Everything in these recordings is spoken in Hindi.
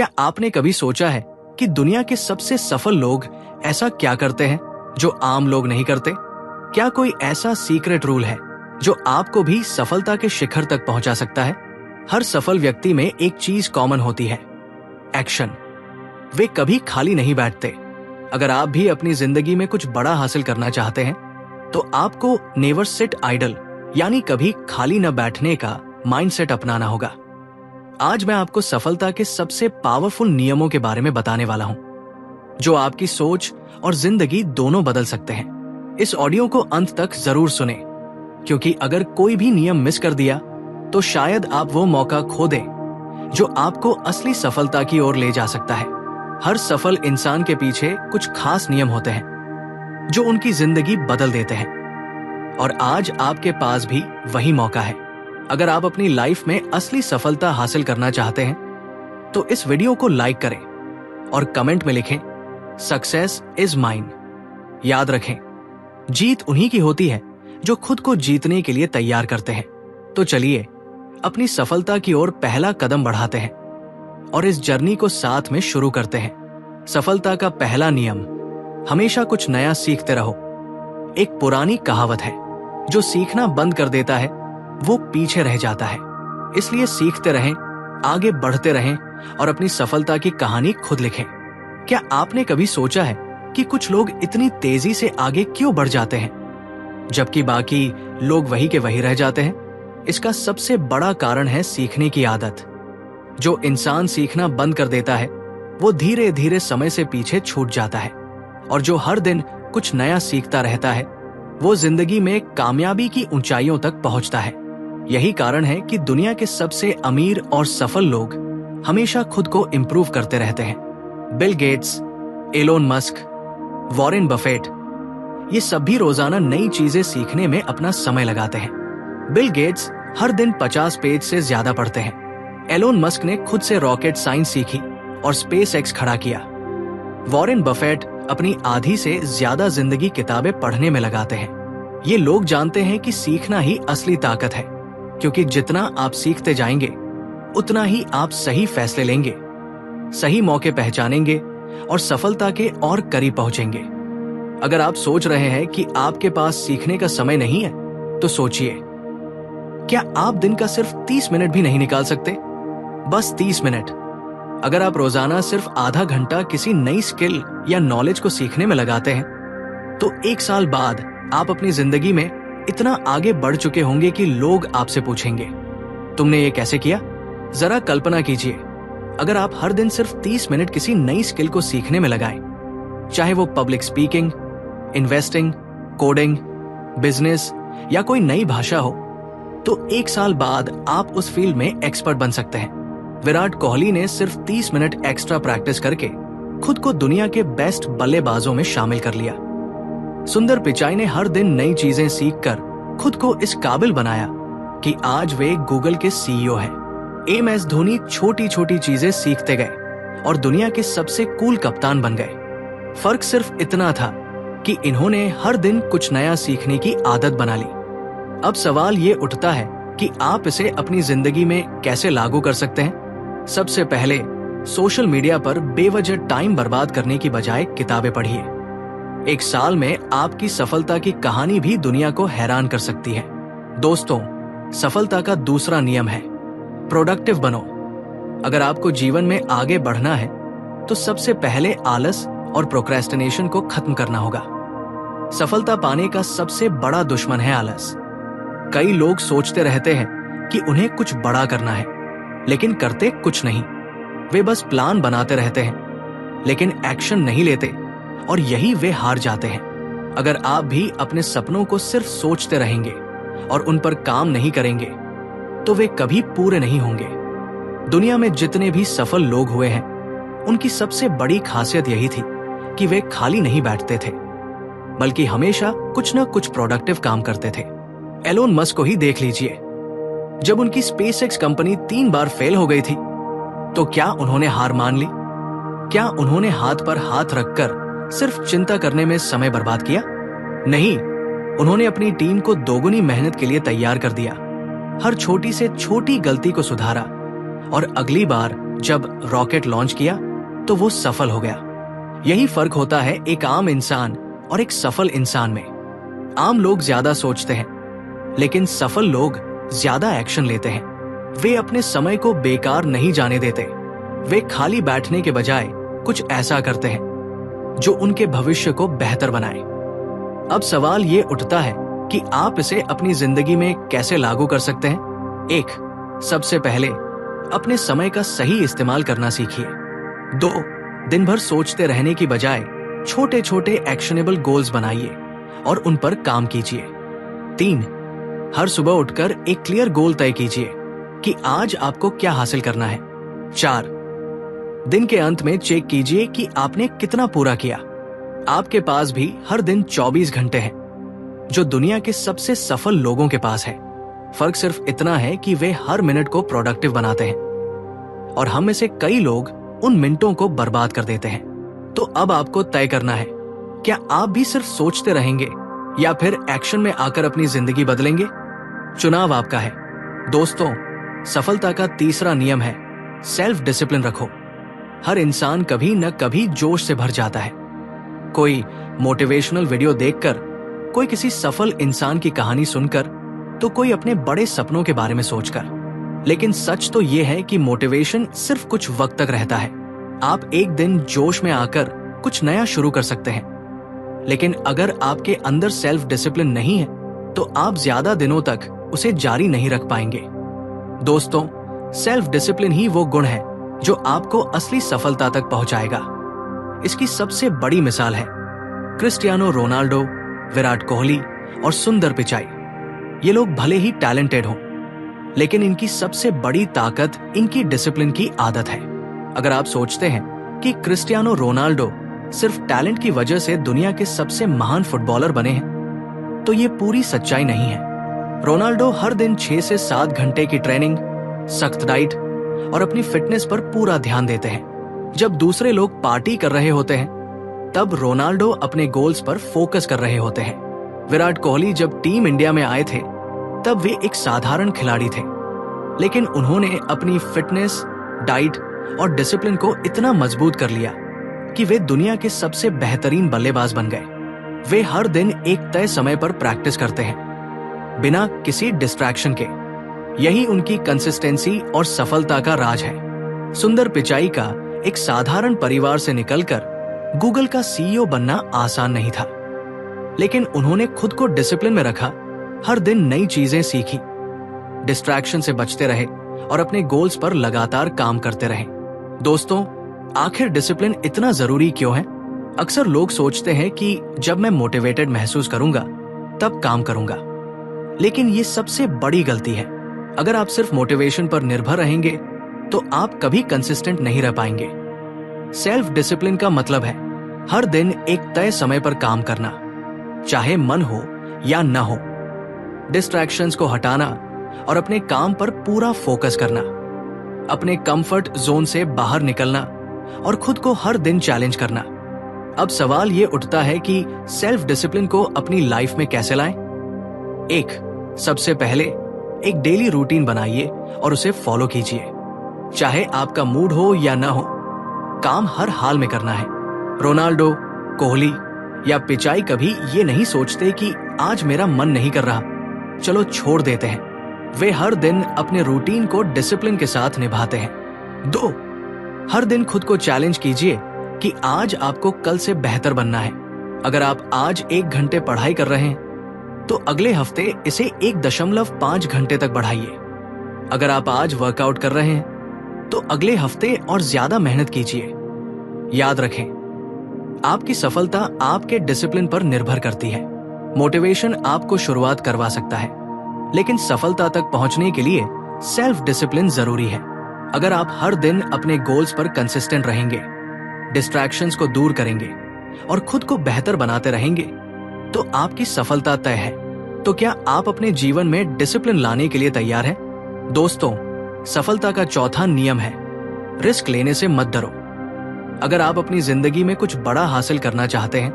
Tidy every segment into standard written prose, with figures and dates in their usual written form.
क्या आपने कभी सोचा है कि दुनिया के सबसे सफल लोग ऐसा क्या करते हैं जो आम लोग नहीं करते? क्या कोई ऐसा सीक्रेट रूल है जो आपको भी सफलता के शिखर तक पहुंचा सकता है? हर सफल व्यक्ति में एक चीज कॉमन होती है, एक्शन। वे कभी खाली नहीं बैठते। अगर आप भी अपनी जिंदगी में कुछ बड़ा हासिल करना चाहते हैं तो आपको नेवर सिट आइडल यानी कभी खाली न बैठने का माइंडसेट अपनाना होगा। आज मैं आपको सफलता के सबसे पावरफुल नियमों के बारे में बताने वाला हूं जो आपकी सोच और जिंदगी दोनों बदल सकते हैं। इस ऑडियो को अंत तक जरूर सुने, क्योंकि अगर कोई भी नियम मिस कर दिया तो शायद आप वो मौका खो दें जो आपको असली सफलता की ओर ले जा सकता है। हर सफल इंसान के पीछे कुछ खास नियम होते हैं जो उनकी जिंदगी बदल देते हैं, और आज आपके पास भी वही मौका है। अगर आप अपनी लाइफ में असली सफलता हासिल करना चाहते हैं तो इस वीडियो को लाइक करें और कमेंट में लिखें, सक्सेस इज माइन। याद रखें, जीत उन्हीं की होती है जो खुद को जीतने के लिए तैयार करते हैं। तो चलिए अपनी सफलता की ओर पहला कदम बढ़ाते हैं और इस जर्नी को साथ में शुरू करते हैं। सफलता का पहला नियम, हमेशा कुछ नया सीखते रहो। एक पुरानी कहावत है, जो सीखना बंद कर देता है वो पीछे रह जाता है। इसलिए सीखते रहें, आगे बढ़ते रहें और अपनी सफलता की कहानी खुद लिखें। क्या आपने कभी सोचा है कि कुछ लोग इतनी तेजी से आगे क्यों बढ़ जाते हैं जबकि बाकी लोग वही के वही रह जाते हैं? इसका सबसे बड़ा कारण है सीखने की आदत। जो इंसान सीखना बंद कर देता है वो धीरे धीरे समय से पीछे छूट जाता है, और जो हर दिन कुछ नया सीखता रहता है वो जिंदगी में कामयाबी की ऊंचाइयों तक पहुंचता है। यही कारण है कि दुनिया के सबसे अमीर और सफल लोग हमेशा खुद को इंप्रूव करते रहते हैं। Bill Gates, Elon Musk, Warren Buffett, ये सभी रोजाना नई चीजें सीखने में अपना समय लगाते हैं। बिल गेट्स हर दिन 50 पेज से ज्यादा पढ़ते हैं। एलोन मस्क ने खुद से रॉकेट साइंस सीखी और स्पेस एक्स खड़ा किया। वॉरेन बफेट अपनी आधी से ज्यादा जिंदगी किताबें पढ़ने में लगाते हैं। ये लोग जानते हैं कि सीखना ही असली ताकत है, क्योंकि जितना आप सीखते जाएंगे उतना ही आप सही फैसले लेंगे, सही मौके पहचानेंगे और सफलता के और करीब पहुंचेंगे। अगर आप सोच रहे हैं कि आपके पास सीखने का समय नहीं है तो सोचिए, क्या आप दिन का सिर्फ 30 मिनट भी नहीं निकाल सकते? बस 30 मिनट। अगर आप रोजाना सिर्फ आधा घंटा किसी नई स्किल या नॉलेज को सीखने में लगाते हैं तो 1 साल बाद आप अपनी जिंदगी में इतना आगे बढ़ चुके होंगे कि लोग आपसे पूछेंगे, तुमने ये कैसे किया? जरा कल्पना कीजिए, अगर आप हर दिन सिर्फ 30 मिनट किसी नई स्किल को सीखने में लगाएं, चाहे वो public speaking, investing, coding, business या कोई नई भाषा हो, तो 1 साल बाद आप उस फील्ड में एक्सपर्ट बन सकते हैं। विराट कोहली ने सिर्फ 30 मिनट एक्स्ट्रा प्रैक्टिस करके खुद को दुनिया के बेस्ट बल्लेबाजों में शामिल कर लिया। सुंदर पिचाई ने हर दिन नई चीजें सीखकर खुद को इस काबिल बनाया कि आज वे गूगल के सीईओ हैं। MS धोनी छोटी छोटी चीजें सीखते गए और दुनिया के सबसे कूल कप्तान बन गए। फर्क सिर्फ इतना था कि इन्होंने हर दिन कुछ नया सीखने की आदत बना ली। अब सवाल ये उठता है कि आप इसे अपनी जिंदगी में कैसे लागू कर सकते हैं? सबसे पहले सोशल मीडिया पर बेवजह टाइम बर्बाद करने की बजाय किताबें पढ़िए। 1 साल में आपकी सफलता की कहानी भी दुनिया को हैरान कर सकती है। दोस्तों, सफलता का दूसरा नियम है, प्रोडक्टिव बनो। अगर आपको जीवन में आगे बढ़ना है तो सबसे पहले आलस और प्रोक्रेस्टिनेशन को खत्म करना होगा। सफलता पाने का सबसे बड़ा दुश्मन है आलस। कई लोग सोचते रहते हैं कि उन्हें कुछ बड़ा करना है, लेकिन करते कुछ नहीं। वे बस प्लान बनाते रहते हैं लेकिन एक्शन नहीं लेते, और यही वे हार जाते हैं। अगर आप भी अपने सपनों को सिर्फ सोचते रहेंगे और उन पर काम नहीं करेंगे तो वे कभी पूरे नहीं होंगे। दुनिया में जितने भी सफल लोग हुए हैं उनकी सबसे बड़ी खासियत यही थी कि वे खाली नहीं बैठते थे, बल्कि हमेशा कुछ न कुछ प्रोडक्टिव काम करते थे। एलोन मस्क को ही देख लीजिए, जब उनकी स्पेसएक्स कंपनी 3 बार फेल हो गई थी तो क्या उन्होंने हार मान ली? क्या उन्होंने हाथ पर हाथ रखकर सिर्फ चिंता करने में समय बर्बाद किया? नहीं, उन्होंने अपनी टीम को दोगुनी मेहनत के लिए तैयार कर दिया। हर छोटी से छोटी गलती को सुधारा और अगली बार जब रॉकेट लॉन्च किया तो वो सफल हो गया। यही फर्क होता है एक आम इंसान और एक सफल इंसान में। आम लोग ज्यादा सोचते हैं, लेकिन सफल लोग ज्यादा एक्शन लेते हैं। वे अपने समय को बेकार नहीं जाने देते। वे खाली बैठने के बजाय कुछ ऐसा करते हैं जो उनके भविष्य को बेहतर बनाए। अब सवाल ये उठता है कि आप इसे अपनी जिंदगी में कैसे लागू कर सकते हैं। 1. सबसे पहले अपने समय का सही इस्तेमाल करना सीखिए। 2. दिन भर सोचते रहने की बजाय छोटे छोटे एक्शनेबल गोल्स बनाइए और उन पर काम कीजिए। 3. हर सुबह उठकर एक क्लियर गोल तय कीजिए कि आज आपको क्या हासिल करना है। 4. दिन के अंत में चेक कीजिए कि आपने कितना पूरा किया। आपके पास भी हर दिन 24 घंटे हैं, जो दुनिया के सबसे सफल लोगों के पास है। फर्क सिर्फ इतना है कि वे हर मिनट को प्रोडक्टिव बनाते हैं और हम में से कई लोग उन मिनटों को बर्बाद कर देते हैं। तो अब आपको तय करना है, क्या आप भी सिर्फ सोचते रहेंगे या फिर एक्शन में आकर अपनी जिंदगी बदलेंगे? चुनाव आपका है। दोस्तों, सफलता का तीसरा नियम है सेल्फ डिसिप्लिन रखो। हर इंसान कभी न कभी जोश से भर जाता है। कोई मोटिवेशनल वीडियो देखकर, कोई किसी सफल इंसान की कहानी सुनकर, तो कोई अपने बड़े सपनों के बारे में सोचकर। लेकिन सच तो यह है कि मोटिवेशन सिर्फ कुछ वक्त तक रहता है। आप एक दिन जोश में आकर कुछ नया शुरू कर सकते हैं, लेकिन अगर आपके अंदर सेल्फ डिसिप्लिन नहीं है तो आप ज्यादा दिनों तक उसे जारी नहीं रख पाएंगे। दोस्तों, सेल्फ डिसिप्लिन ही वो गुण है जो आपको असली सफलता तक पहुंचाएगा। इसकी सबसे बड़ी मिसाल है क्रिस्टियानो रोनाल्डो, विराट कोहली और सुंदर पिचाई। ये लोग भले ही टैलेंटेड हों, लेकिन इनकी सबसे बड़ी ताकत इनकी डिसिप्लिन की आदत है। अगर आप सोचते हैं कि क्रिस्टियानो रोनाल्डो सिर्फ टैलेंट की वजह से दुनिया के सबसे महान फुटबॉलर बने हैं, तो ये पूरी सच्चाई नहीं है। रोनाल्डो हर दिन 6 से 7 घंटे की ट्रेनिंग, सख्त डाइट और अपनी फिटनेस पर पूरा ध्यान देते हैं। जब दूसरे लोग पार्टी कर रहे होते हैं, तब रोनाल्डो अपने गोल्स पर फोकस कर रहे होते हैं। विराट कोहली जब टीम इंडिया में आए थे, तब वे एक साधारण खिलाड़ी थे, लेकिन उन्होंने अपनी फिटनेस, डाइट और डिसिप्लिन को इतना मजबूत कर लिया कि वे दुनिया के सबसे बेहतरीन बल्लेबाज बन गए। वे हर दिन एक तय समय पर प्रैक्टिस करते हैं, बिना किसी डिस्ट्रैक्शन के। यही उनकी कंसिस्टेंसी और सफलता का राज है। सुंदर पिचाई का एक साधारण परिवार से निकलकर गूगल का सीईओ बनना आसान नहीं था, लेकिन उन्होंने खुद को डिसिप्लिन में रखा, हर दिन नई चीजें सीखी, डिस्ट्रैक्शन से बचते रहे और अपने गोल्स पर लगातार काम करते रहे। दोस्तों, आखिर डिसिप्लिन इतना जरूरी क्यों है? अक्सर लोग सोचते हैं कि जब मैं मोटिवेटेड महसूस करूंगा तब काम करूंगा, लेकिन ये सबसे बड़ी गलती है। अगर आप सिर्फ मोटिवेशन पर निर्भर रहेंगे तो आप कभी कंसिस्टेंट नहीं रह पाएंगे। सेल्फ डिसिप्लिन का मतलब है हर दिन एक तय समय पर काम करना, चाहे मन हो या न हो। डिस्ट्रैक्शंस को हटाना और अपने काम पर पूरा फोकस करना, अपने कंफर्ट जोन से बाहर निकलना और खुद को हर दिन चैलेंज करना। अब सवाल ये उठता है कि सेल्फ डिसिप्लिन को अपनी लाइफ में कैसे लाएं? 1. सबसे पहले एक डेली रूटीन बनाइए और उसे फॉलो कीजिए। चाहे आपका मूड हो या ना हो, काम हर हाल में करना है। रोनाल्डो, कोहली या पिचाई कभी ये नहीं सोचते कि आज मेरा मन नहीं कर रहा, चलो छोड़ देते हैं। वे हर दिन अपने रूटीन को डिसिप्लिन के साथ निभाते हैं। 2. हर दिन खुद को चैलेंज कीजिए कि आज आपको कल से बेहतर बनना है। अगर आप आज 1 घंटे पढ़ाई कर रहे हैं, तो अगले हफ्ते इसे 1.5 घंटे तक बढ़ाइए। अगर आप आज वर्कआउट कर रहे हैं, तो अगले हफ्ते और ज्यादा मेहनत कीजिए। याद रखें, आपकी सफलता आपके डिसिप्लिन पर निर्भर करती है। मोटिवेशन आपको शुरुआत करवा सकता है, लेकिन सफलता तक पहुंचने के लिए सेल्फ डिसिप्लिन जरूरी है। अगर आप हर दिन अपने गोल्स पर कंसिस्टेंट रहेंगे, डिस्ट्रैक्शंस को दूर करेंगे और खुद को बेहतर बनाते रहेंगे, तो आपकी सफलता तय है। तो क्या आप अपने जीवन में डिसिप्लिन लाने के लिए तैयार हैं? दोस्तों, सफलता का चौथा नियम है रिस्क लेने से मत डरो। अगर आप अपनी जिंदगी में कुछ बड़ा हासिल करना चाहते हैं,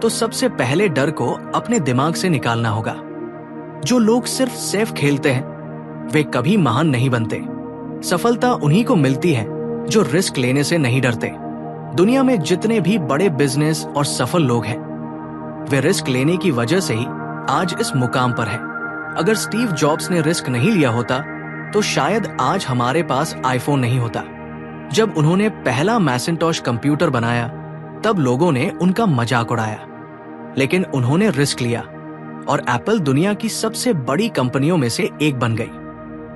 तो सबसे पहले डर को अपने दिमाग से निकालना होगा। जो लोग सिर्फ सेफ खेलते हैं, वे कभी महान नहीं बनते। सफलता उन्हीं को मिलती है जो रिस्क लेने से नहीं डरते। दुनिया में जितने भी बड़े बिजनेस और सफल लोग हैं, वे रिस्क लेने की वजह से ही आज इस मुकाम पर है। अगर स्टीव जॉब्स ने रिस्क नहीं लिया होता तो शायद आज हमारे पास आईफोन नहीं होता। जब उन्होंने पहला मैकिन्टॉश कंप्यूटर बनाया तब लोगों ने उनका मजाक उड़ाया, लेकिन उन्होंने रिस्क लिया और एप्पल दुनिया की सबसे बड़ी कंपनियों में से एक बन गई।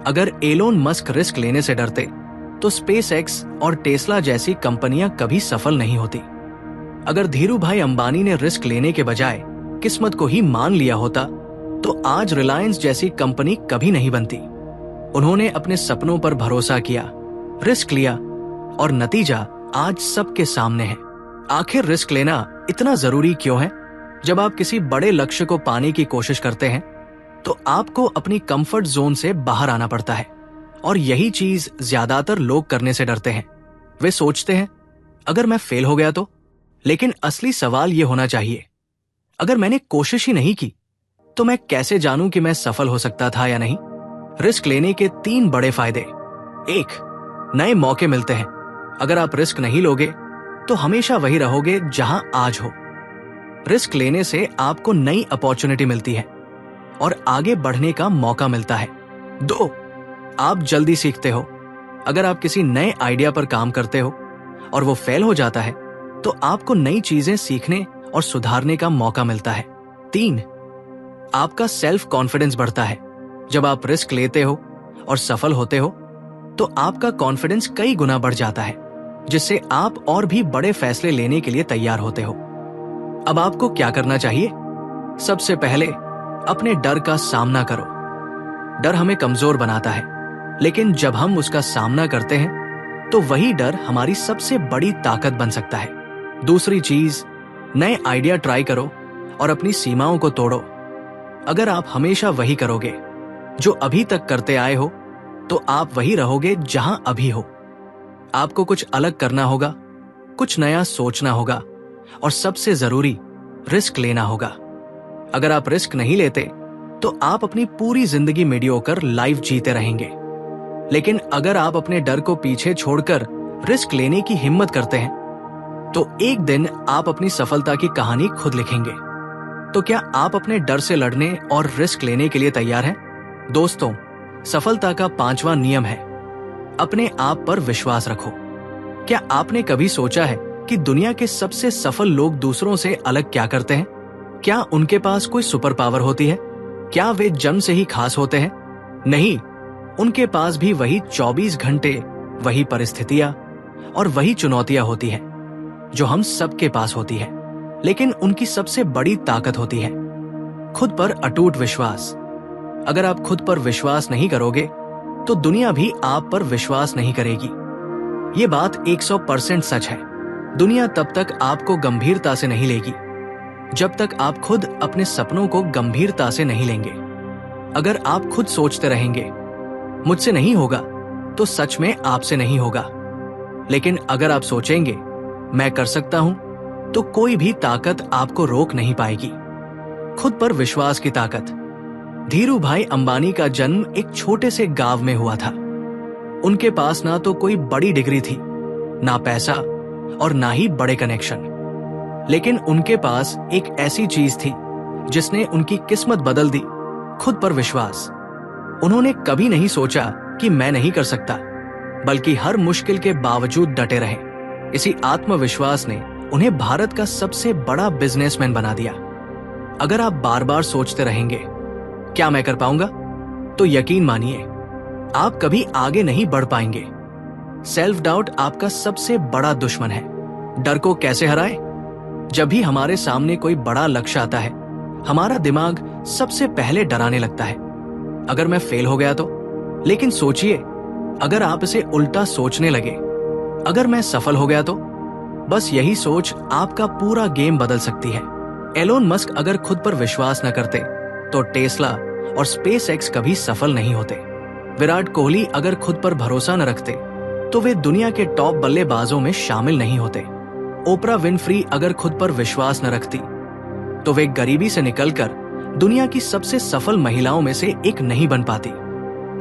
अगर एलोन मस्क रिस्क लेने से डरते तो स्पेसएक्स और टेस्ला जैसी कंपनियां कभी सफल नहीं होती। अगर धीरू भाई अंबानी ने रिस्क लेने के बजाय किस्मत को ही मान लिया होता तो आज रिलायंस जैसी कंपनी कभी नहीं बनती। उन्होंने अपने सपनों पर भरोसा किया, रिस्क लिया और नतीजा आज सबके सामने है। आखिर रिस्क लेना इतना जरूरी क्यों है? जब आप किसी बड़े लक्ष्य को पाने की कोशिश करते हैं तो आपको अपनी कंफर्ट जोन से बाहर आना पड़ता है, और यही चीज ज्यादातर लोग करने से डरते हैं। वे सोचते हैं अगर मैं फेल हो गया तो, लेकिन असली सवाल यह होना चाहिए अगर मैंने कोशिश ही नहीं की तो मैं कैसे जानूं कि मैं सफल हो सकता था या नहीं। रिस्क लेने के 3 बड़े फायदे। 1, नए मौके मिलते हैं। अगर आप रिस्क नहीं लोगे तो हमेशा वही रहोगे जहां आज हो। रिस्क लेने से आपको नई अपॉर्चुनिटी मिलती है और आगे बढ़ने का मौका मिलता है। 2, आप जल्दी सीखते हो। अगर आप किसी नए आइडिया पर काम करते हो और वो फेल हो जाता है तो आपको नई चीजें सीखने और सुधारने का मौका मिलता है। 3, आपका सेल्फ कॉन्फिडेंस बढ़ता है। जब आप रिस्क लेते हो और सफल होते हो तो आपका कॉन्फिडेंस कई गुना बढ़ जाता है, जिससे आप और भी बड़े फैसले लेने के लिए तैयार होते हो। अब आपको क्या करना चाहिए? सबसे पहले अपने डर का सामना करो। डर हमें कमजोर बनाता है, लेकिन जब हम उसका सामना करते हैं तो वही डर हमारी सबसे बड़ी ताकत बन सकता है। दूसरी चीज, नए आइडिया ट्राई करो और अपनी सीमाओं को तोड़ो। अगर आप हमेशा वही करोगे जो अभी तक करते आए हो तो आप वही रहोगे जहां अभी हो। आपको कुछ अलग करना होगा, कुछ नया सोचना होगा और सबसे जरूरी, रिस्क लेना होगा। अगर आप रिस्क नहीं लेते तो आप अपनी पूरी जिंदगी मीडियोकर लाइफ जीते रहेंगे। लेकिन अगर आप अपने डर को पीछे छोड़कर रिस्क लेने की हिम्मत करते हैं तो एक दिन आप अपनी सफलता की कहानी खुद लिखेंगे। तो क्या आप अपने डर से लड़ने और रिस्क लेने के लिए तैयार हैं? दोस्तों, सफलता का 5वां नियम है, अपने आप पर विश्वास रखो। क्या आपने कभी सोचा है कि दुनिया के सबसे सफल लोग दूसरों से अलग क्या करते हैं? क्या उनके पास कोई सुपर पावर होती है? क्या वे जन्म से ही खास होते हैं? नहीं, उनके पास भी वही 24 घंटे, वही परिस्थितियां और वही चुनौतियां होती हैं जो हम सबके पास होती है। लेकिन उनकी सबसे बड़ी ताकत होती है खुद पर अटूट विश्वास। अगर आप खुद पर विश्वास नहीं करोगे तो दुनिया भी आप पर विश्वास नहीं करेगी। ये बात 100% सच है। दुनिया तब तक आपको गंभीरता से नहीं लेगी जब तक आप खुद अपने सपनों को गंभीरता से नहीं लेंगे। अगर आप खुद सोचते रहेंगे मुझसे नहीं होगा तो सच में आपसे नहीं होगा। लेकिन अगर आप सोचेंगे मैं कर सकता हूं तो कोई भी ताकत आपको रोक नहीं पाएगी। खुद पर विश्वास की ताकत। धीरू भाई अंबानी का जन्म एक छोटे से गांव में हुआ था। उनके पास ना तो कोई बड़ी डिग्री थी, ना पैसा और ना ही बड़े कनेक्शन, लेकिन उनके पास एक ऐसी चीज थी जिसने उनकी किस्मत बदल दी, खुद पर विश्वास। उन्होंने कभी नहीं सोचा कि मैं नहीं कर सकता, बल्कि हर मुश्किल के बावजूद डटे रहे। इसी आत्मविश्वास ने उन्हें भारत का सबसे बड़ा बिजनेसमैन बना दिया। अगर आप बार बार सोचते रहेंगे क्या मैं कर पाऊंगा, तो यकीन मानिए आप कभी आगे नहीं बढ़ पाएंगे। सेल्फ डाउट आपका सबसे बड़ा दुश्मन है। डर को कैसे हराएं? जब भी हमारे सामने कोई बड़ा लक्ष्य आता है, हमारा दिमाग सबसे पहले डराने लगता है, अगर मैं फेल हो गया तो। लेकिन सोचिए, अगर आप इसे उल्टा सोचने लगे, अगर मैं सफल हो गया तो। बस यही सोच आपका पूरा गेम बदल सकती है। एलोन मस्क अगर खुद पर विश्वास न करते तो टेस्ला और स्पेसएक्स कभी सफल नहीं होते। विराट कोहली अगर खुद पर भरोसा न रखते तो वे दुनिया के टॉप बल्लेबाजों में शामिल नहीं होते। ओपरा विनफ्री अगर खुद पर विश्वास न रखती तो वे गरीबी से निकलकर दुनिया की सबसे सफल महिलाओं में से एक नहीं बन पाती।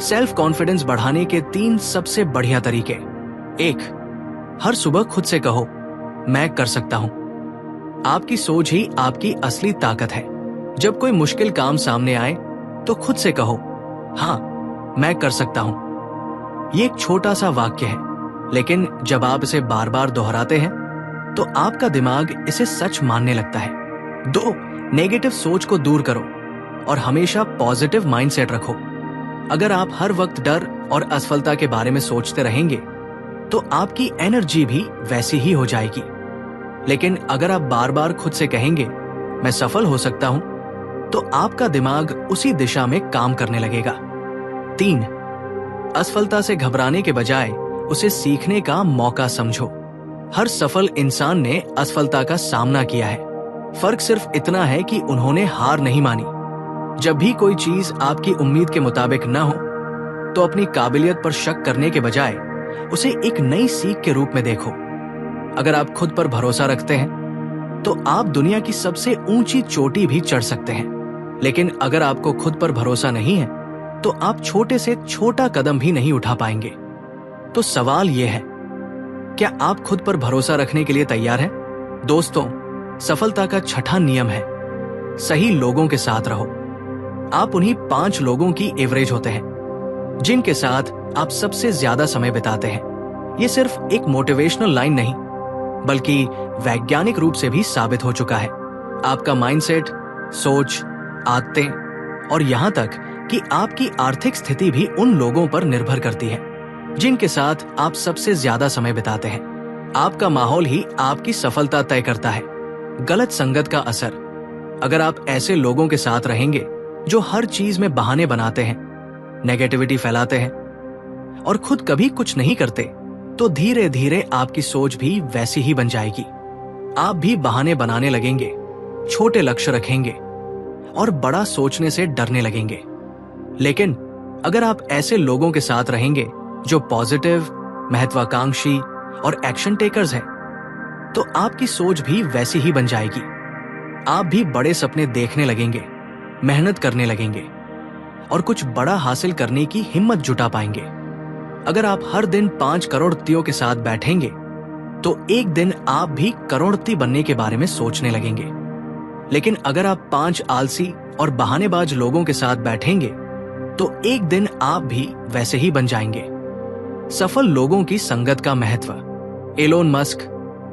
सेल्फ कॉन्फिडेंस बढ़ाने के 3 सबसे बढ़िया तरीके। एक, हर सुबह खुद से कहो, मैं कर सकता हूं। आपकी सोच ही आपकी असली ताकत है। जब कोई मुश्किल काम सामने आए तो खुद से कहो, हाँ, मैं कर सकता हूं। ये एक छोटा सा वाक्य है, लेकिन जब आप इसे बार बार दोहराते हैं तो आपका दिमाग इसे सच मानने लगता है। 2, नेगेटिव सोच को दूर करो और हमेशा पॉजिटिव माइंडसेट रखो। अगर आप हर वक्त डर और असफलता के बारे में सोचते रहेंगे तो आपकी एनर्जी भी वैसी ही हो जाएगी। लेकिन अगर आप बार बार खुद से कहेंगे, मैं सफल हो सकता हूं, तो आपका दिमाग उसी दिशा में काम करने लगेगा। 3, असफलता से घबराने के बजाय उसे सीखने का मौका समझो। हर सफल इंसान ने असफलता का सामना किया है। फर्क सिर्फ इतना है कि उन्होंने हार नहीं मानी। जब भी कोई चीज आपकी उम्मीद के मुताबिक न हो तो अपनी काबिलियत पर शक करने के बजाय उसे एक नई सीख के रूप में देखो। अगर आप खुद पर भरोसा रखते हैं तो आप दुनिया की सबसे ऊंची चोटी भी चढ़ सकते हैं। लेकिन अगर आपको खुद पर भरोसा नहीं है तो आप छोटे से छोटा कदम भी नहीं उठा पाएंगे। तो सवाल यह है, क्या आप खुद पर भरोसा रखने के लिए तैयार हैं? दोस्तों, सफलता का छठा नियम है, सही लोगों के साथ रहो। आप उन्हीं 5 लोगों की एवरेज होते हैं जिनके साथ आप सबसे ज्यादा समय बिताते हैं। ये सिर्फ एक मोटिवेशनल लाइन नहीं, बल्कि वैज्ञानिक रूप से भी साबित हो चुका है। आपका माइंडसेट, सोच, आदतें और यहां तक कि आपकी आर्थिक स्थिति भी उन लोगों पर निर्भर करती है जिनके साथ आप सबसे ज्यादा समय बिताते हैं। आपका माहौल ही आपकी सफलता तय करता है। गलत संगत का असर, अगर आप ऐसे लोगों के साथ रहेंगे जो हर चीज में बहाने बनाते हैं, नेगेटिविटी फैलाते हैं और खुद कभी कुछ नहीं करते, तो धीरे धीरे आपकी सोच भी वैसी ही बन जाएगी। आप भी बहाने बनाने लगेंगे, छोटे लक्ष्य रखेंगे और बड़ा सोचने से डरने लगेंगे। लेकिन अगर आप ऐसे लोगों के साथ रहेंगे जो पॉजिटिव, महत्वाकांक्षी और एक्शन टेकर्स हैं, तो आपकी सोच भी वैसी ही बन जाएगी। आप भी बड़े सपने देखने लगेंगे, मेहनत करने लगेंगे और कुछ बड़ा हासिल करने की हिम्मत जुटा पाएंगे। अगर आप हर दिन 5 करोड़पतियों के साथ बैठेंगे तो एक दिन आप भी करोड़पति बनने के बारे में सोचने लगेंगे। लेकिन अगर आप 5 आलसी और बहानेबाज लोगों के साथ बैठेंगे तो एक दिन आप भी वैसे ही बन जाएंगे। सफल लोगों की संगत का महत्व। एलोन मस्क,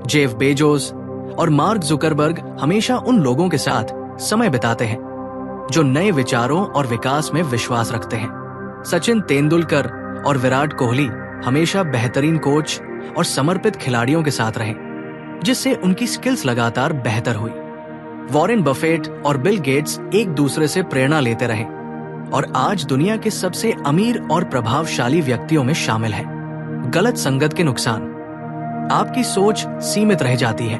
जेफ बेजोस और मार्क जुकरबर्ग हमेशा उन लोगों के साथ समय बिताते हैं जो नए विचारों और विकास में विश्वास रखते हैं। सचिन तेंदुलकर और विराट कोहली हमेशा बेहतरीन कोच और समर्पित खिलाड़ियों के साथ रहे, जिससे उनकी स्किल्स लगातार बेहतर हुई। वॉरेन बफेट और बिल गेट्स एक दूसरे से प्रेरणा लेते रहे और आज दुनिया के सबसे अमीर और प्रभावशाली व्यक्तियों में शामिल हैं। गलत संगत के नुकसान। आपकी सोच सीमित रह जाती है।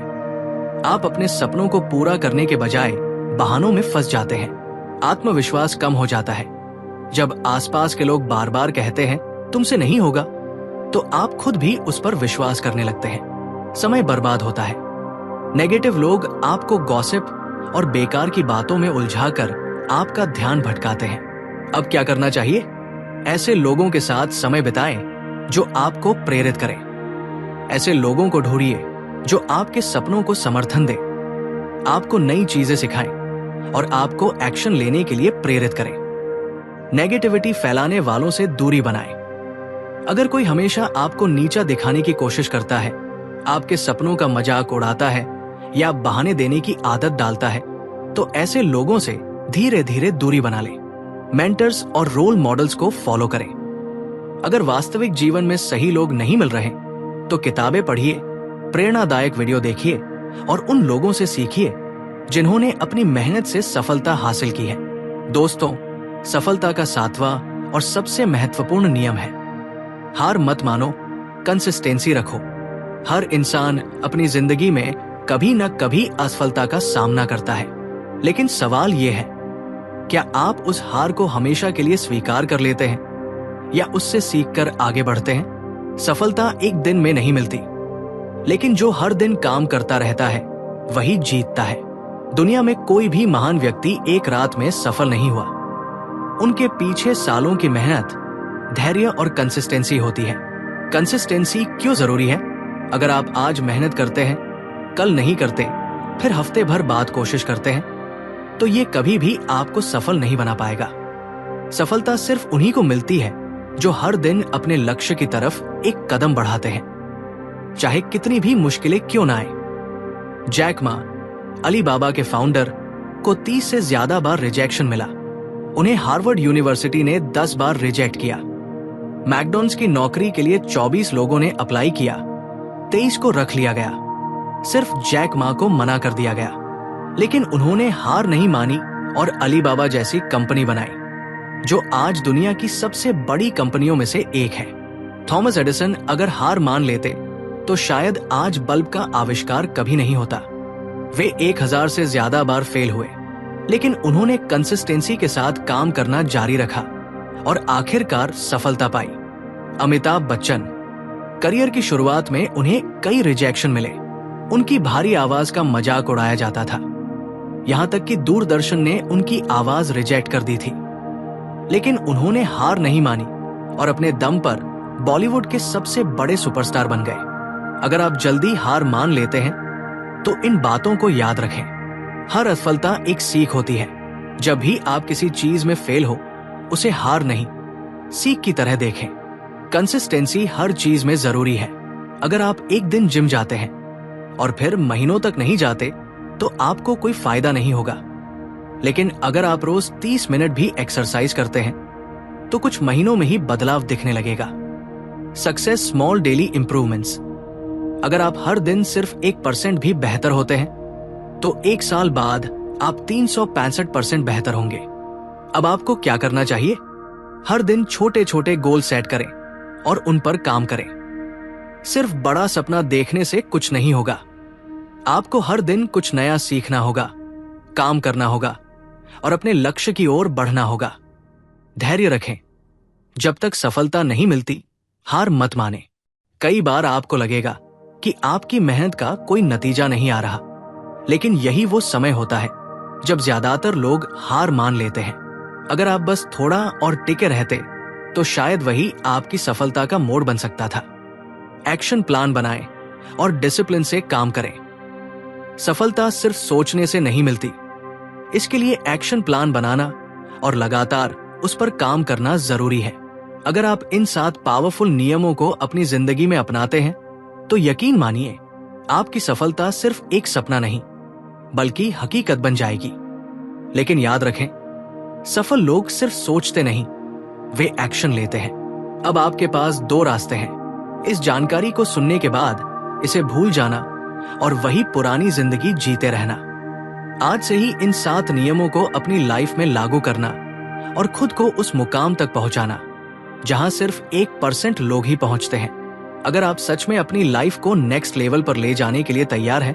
आप अपने सपनों को पूरा करने के बजाय बहानों में फंस जाते हैं। आत्मविश्वास कम हो जाता है। जब आसपास के लोग बार बार कहते हैं तुमसे नहीं होगा, तो आप खुद भी उस पर विश्वास करने लगते हैं। समय बर्बाद होता है। नेगेटिव लोग आपको गॉसिप और बेकार की बातों में उलझाकर आपका ध्यान भटकाते हैं। अब क्या करना चाहिए? ऐसे लोगों के साथ समय बिताएं जो आपको प्रेरित करें। ऐसे लोगों को ढूंढिए जो आपके सपनों को समर्थन दे, आपको नई चीजें सिखाएं और आपको एक्शन लेने के लिए प्रेरित करें। नेगेटिविटी फैलाने वालों से दूरी बनाएं। अगर कोई हमेशा आपको नीचा दिखाने की कोशिश करता है, आपके सपनों का मजाक उड़ाता है या बहाने देने की आदत डालता है, तो ऐसे लोगों से धीरे धीरे दूरी बना लें। मेंटर्स और रोल मॉडल्स को फॉलो करें। अगर वास्तविक जीवन में सही लोग नहीं मिल रहे तो किताबें पढ़िए, प्रेरणादायक वीडियो देखिए और उन लोगों से सीखिए जिन्होंने अपनी मेहनत से सफलता हासिल की है। दोस्तों, सफलता का 7वां और सबसे महत्वपूर्ण नियम है, हार मत मानो, कंसिस्टेंसी रखो। हर इंसान अपनी जिंदगी में कभी न कभी असफलता का सामना करता है, लेकिन सवाल यह है, क्या आप उस हार को हमेशा के लिए स्वीकार कर लेते हैं या उससे सीखकर आगे बढ़ते हैं? सफलता एक दिन में नहीं मिलती, लेकिन जो हर दिन काम करता रहता है वही जीतता है। दुनिया में कोई भी महान व्यक्ति एक रात में सफल नहीं हुआ। उनके पीछे सालों की मेहनत, धैर्य और कंसिस्टेंसी होती है। कंसिस्टेंसी क्यों जरूरी है? अगर आप आज मेहनत करते हैं, कल नहीं करते, फिर हफ्ते भर बाद कोशिश करते हैं, तो ये कभी भी आपको सफल नहीं बना पाएगा। सफलता सिर्फ उन्हीं को मिलती है जो हर दिन अपने लक्ष्य की तरफ एक कदम बढ़ाते हैं, चाहे कितनी भी मुश्किलें क्यों ना आए। जैक मा, अलीबाबा के फाउंडर, को 30 से ज्यादा बार रिजेक्शन मिला। उन्हें हार्वर्ड यूनिवर्सिटी ने 10 बार रिजेक्ट किया। मैकडॉनल्ड्स की नौकरी के लिए 24 लोगों ने अप्लाई किया, 23 को रख लिया गया। सिर्फ जैक मा को मना कर दिया गया, लेकिन उन्होंने हार नहीं मानी और अलीबाबा जैसी कंपनी बनाई, जो आज दुनिया की सबसे बड़ी कंपनियों में से एक है। थॉमस एडिसन अगर हार मान लेते तो शायद आज बल्ब का आविष्कार कभी नहीं होता। वे 1000 से ज्यादा बार फेल हुए, लेकिन उन्होंने कंसिस्टेंसी के साथ काम करना जारी रखा और आखिरकार सफलता पाई। अमिताभ बच्चन, करियर की शुरुआत में उन्हें कई रिजेक्शन मिले। उनकी भारी आवाज का मजाक उड़ाया जाता था, यहां तक कि दूरदर्शन ने उनकी आवाज रिजेक्ट कर दी थी। लेकिन उन्होंने हार नहीं मानी और अपने दम पर बॉलीवुड के सबसे बड़े सुपरस्टार बन गए। अगर आप जल्दी हार मान लेते हैं तो इन बातों को याद रखें। हर असफलता एक सीख होती है। जब भी आप किसी चीज में फेल हो, उसे हार नहीं, सीख की तरह देखें। कंसिस्टेंसी हर चीज में जरूरी है। अगर आप एक दिन जिम जाते हैं और फिर महीनों तक नहीं जाते तो आपको कोई फायदा नहीं होगा। लेकिन अगर आप रोज 30 मिनट भी एक्सरसाइज करते हैं तो कुछ महीनों में ही बदलाव दिखने लगेगा। Success small daily improvements. अगर आप हर दिन सिर्फ 1% भी बेहतर होते हैं तो 1 साल बाद आप 365% बेहतर होंगे। अब आपको क्या करना चाहिए? हर दिन छोटे छोटे गोल सेट करें और उन पर काम करें। सिर्फ बड़ा सपना देखने से कुछ नहीं होगा। आपको हर दिन कुछ नया सीखना होगा, काम करना होगा और अपने लक्ष्य की ओर बढ़ना होगा। धैर्य रखें। जब तक सफलता नहीं मिलती, हार मत माने। कई बार आपको लगेगा कि आपकी मेहनत का कोई नतीजा नहीं आ रहा, लेकिन यही वो समय होता है जब ज्यादातर लोग हार मान लेते हैं। अगर आप बस थोड़ा और टिके रहते तो शायद वही आपकी सफलता का मोड़ बन सकता था। एक्शन प्लान बनाएं और डिसिप्लिन से काम करें। सफलता सिर्फ सोचने से नहीं मिलती, इसके लिए एक्शन प्लान बनाना और लगातार उस पर काम करना जरूरी है। अगर आप इन 7 पावरफुल नियमों को अपनी जिंदगी में अपनाते हैं तो यकीन मानिए, आपकी सफलता सिर्फ एक सपना नहीं बल्कि हकीकत बन जाएगी। लेकिन याद रखें, सफल लोग सिर्फ सोचते नहीं, वे एक्शन लेते हैं। अब आपके पास 2 रास्ते हैं। इस जानकारी को सुनने के बाद इसे भूल जाना और वही पुरानी जिंदगी जीते रहना। आज से ही इन 7 नियमों को अपनी लाइफ में लागू करना और खुद को उस मुकाम तक पहुंचाना जहां सिर्फ 1% लोग ही पहुंचते हैं। अगर आप सच में अपनी लाइफ को नेक्स्ट लेवल पर ले जाने के लिए तैयार हैं,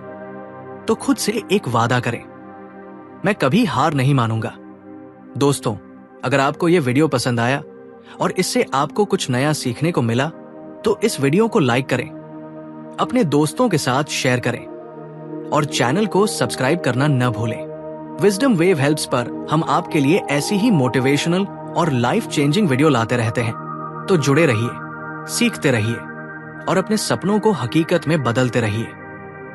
तो खुद से एक वादा करें, मैं कभी हार नहीं मानूंगा। दोस्तों, अगर आपको यह वीडियो पसंद आया और इससे आपको कुछ नया सीखने को मिला तो इस वीडियो को लाइक करें, अपने दोस्तों के साथ शेयर करें और चैनल को सब्सक्राइब करना न भूलें। विजडम वेव हेल्प्स पर हम आपके लिए ऐसी ही मोटिवेशनल और लाइफ चेंजिंग वीडियो लाते रहते हैं। तो जुड़े रहिए, सीखते रहिए और अपने सपनों को हकीकत में बदलते रहिए।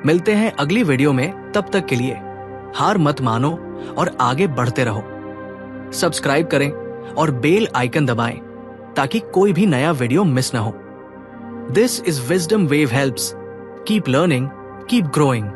मिलते हैं अगली वीडियो में। तब तक के लिए हार मत मानो और आगे बढ़ते रहो। सब्सक्राइब करें और बेल आइकन दबाएं ताकि कोई भी नया वीडियो मिस न हो। This is wisdom wave helps. Keep learning, keep growing.